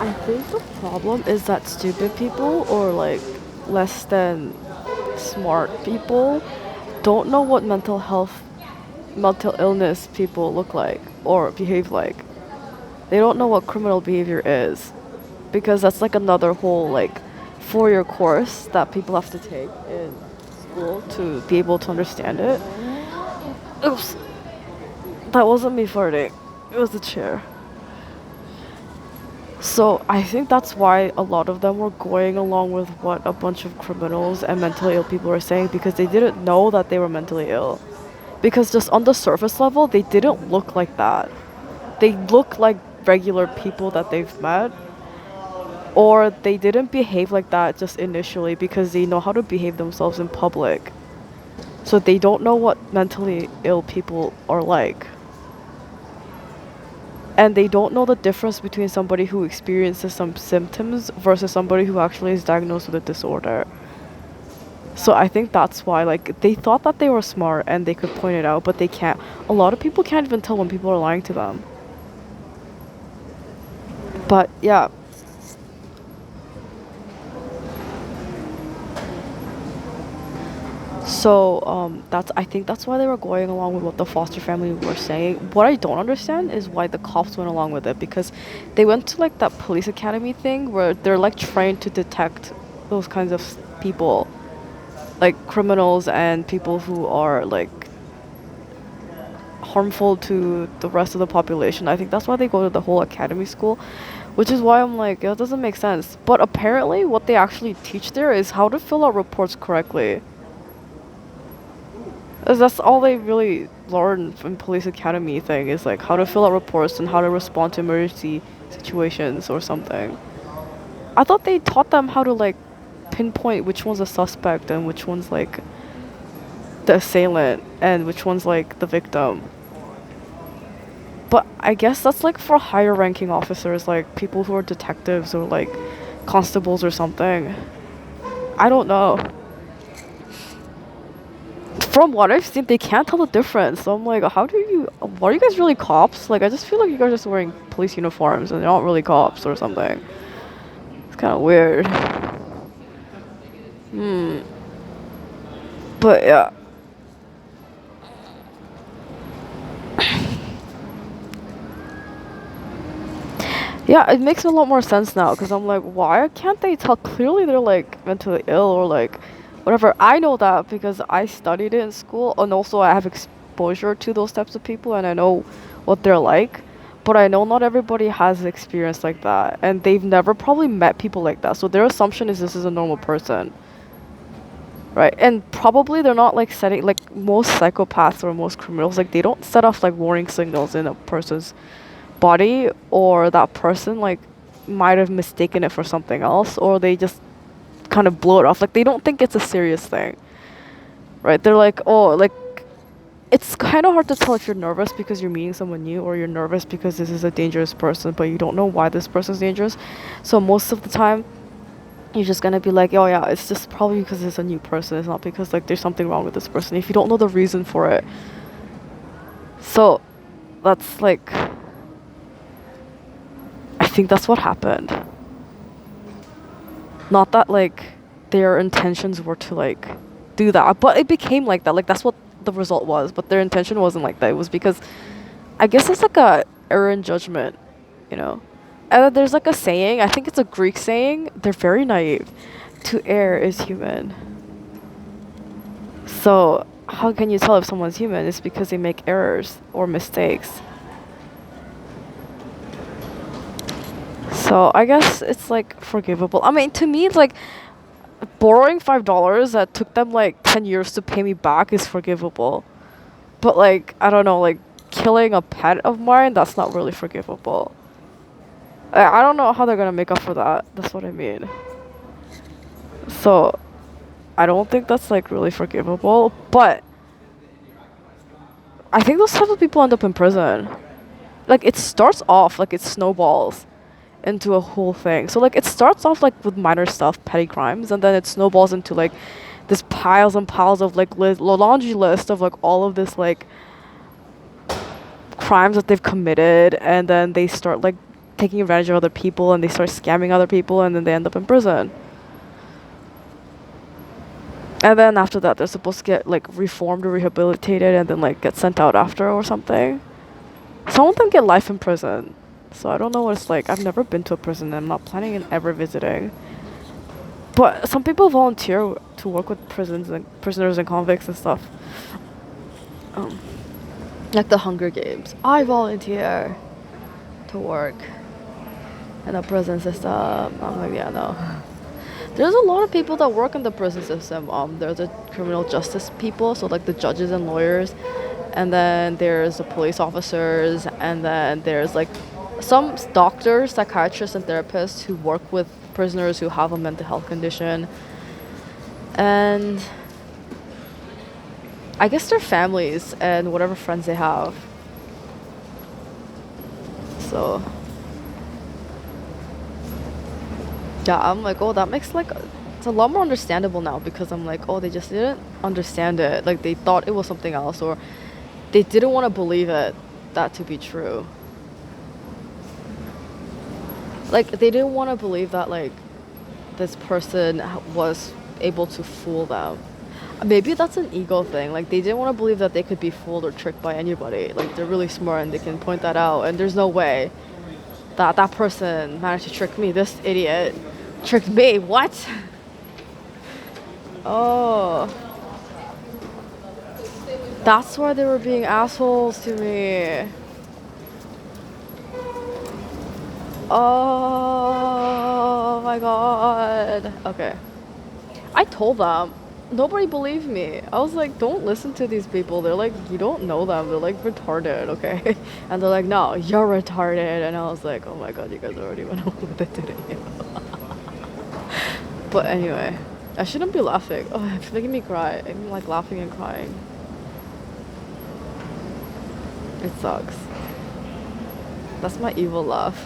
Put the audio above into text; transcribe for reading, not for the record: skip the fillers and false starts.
I think the problem is that stupid people or like less than smart people don't know what mental illness people look like or behave like. They don't know what criminal behavior is because that's like another whole like 4-year course that people have to take in school to be able to understand it. Oops, that wasn't me farting. It was the chair. So I think that's why a lot of them were going along with what a bunch of criminals and mentally ill people were saying because they didn't know that they were mentally ill. Because just on the surface level, they didn't look like that. They look like regular people that they've met, or they didn't behave like that just initially because they know how to behave themselves in public. So they don't know what mentally ill people are like. And they don't know the difference between somebody who experiences some symptoms versus somebody who actually is diagnosed with a disorder. So I think that's why, like, they thought that they were smart and they could point it out, but they can't. A lot of people can't even tell when people are lying to them. But yeah, so that's I think that's why they were going along with what the foster family were saying. What I don't understand is why the cops went along with it because they went to like that police academy thing where they're like trained to detect those kinds of people, like criminals and people who are like harmful to the rest of the population. I think that's why they go to the whole academy school, which is why I'm like, it doesn't make sense. But apparently, what they actually teach there is how to fill out reports correctly. 'Cause that's all they really learn from police academy thing is like how to fill out reports and how to respond to emergency situations or something. I thought they taught them how to like pinpoint which one's a suspect and which one's like the assailant and which one's like the victim. But I guess that's like for higher ranking officers, like people who are detectives or like constables or something. I don't know. From what I've seen, they can't tell the difference. So I'm like, how do you? Are you guys really cops? Like, I just feel like you guys are just wearing police uniforms and they're not really cops or something. It's kind of weird. Hmm. But yeah. Yeah, it makes a lot more sense now because I'm like, why can't they tell? Clearly, they're like mentally ill or like whatever. I know that because I studied it in school and also I have exposure to those types of people and I know what they're like. But I know not everybody has experience like that and they've never probably met people like that. So their assumption is this is a normal person. Right, and probably they're not like setting like most psychopaths or most criminals like they don't set off like warning signals in a person's body or that person like might have mistaken it for something else or they just kind of blow it off like they don't think it's a serious thing, right? They're like, oh, like it's kind of hard to tell if you're nervous because you're meeting someone new or you're nervous because this is a dangerous person but you don't know why this person's dangerous. So most of the time you're just gonna be like, oh yeah, it's just probably because it's a new person, it's not because like there's something wrong with this person if you don't know the reason for it. So that's like, I think that's what happened. Not that like their intentions were to like do that, but it became like that. Like that's what the result was, but their intention wasn't like that. It was because I guess it's like a error in judgment, you know. And there's like a saying, I think it's a Greek saying, they're very naive. To err is human. So how can you tell if someone's human? It's because they make errors or mistakes. So I guess it's like forgivable. I mean, to me, it's like borrowing $5 that took them like 10 years to pay me back is forgivable. But like, I don't know, like killing a pet of mine, that's not really forgivable. I don't know how they're gonna make up for that. That's what I mean. So I don't think that's like really forgivable. But I think those type of people end up in prison. Like it starts off like it snowballs into a whole thing. So like it starts off like with minor stuff, petty crimes, and then it snowballs into like this piles and piles of like laundry list of like all of this like crimes that they've committed, and then they start like taking advantage of other people and they start scamming other people and then they end up in prison. And then after that, they're supposed to get like reformed or rehabilitated and then like get sent out after or something. Some of them get life in prison. So I don't know what it's like. I've never been to a prison and I'm not planning on ever visiting. But some people volunteer to work with prisons and prisoners and convicts and stuff. Um, like the Hunger Games. I volunteer to work in the prison system. I'm like, yeah, no. There's a lot of people that work in the prison system. There's the criminal justice people, so like the judges and lawyers, and then there's the police officers, and then there's like some doctors, psychiatrists, and therapists who work with prisoners who have a mental health condition, and I guess their families and whatever friends they have. So yeah, I'm like, oh, that makes like it's a lot more understandable now because I'm like, oh, they just didn't understand it. Like they thought it was something else, or they didn't want to believe that to be true. Like they didn't want to believe that like this person was able to fool them. Maybe that's an ego thing. Like they didn't want to believe that they could be fooled or tricked by anybody. Like they're really smart and they can point that out. And there's no way that that person managed to trick me. This idiot tricked me. What? Oh, that's why they were being assholes to me. Oh my god. Okay. I told them. Nobody believed me. I was like, don't listen to these people. They're like, you don't know them. They're like retarded, okay? And they're like, no, you're retarded. And I was like, oh my god, you guys already went over with it, didn't you? But anyway, I shouldn't be laughing. Oh, it's making me cry. I'm like laughing and crying. It sucks. That's my evil laugh.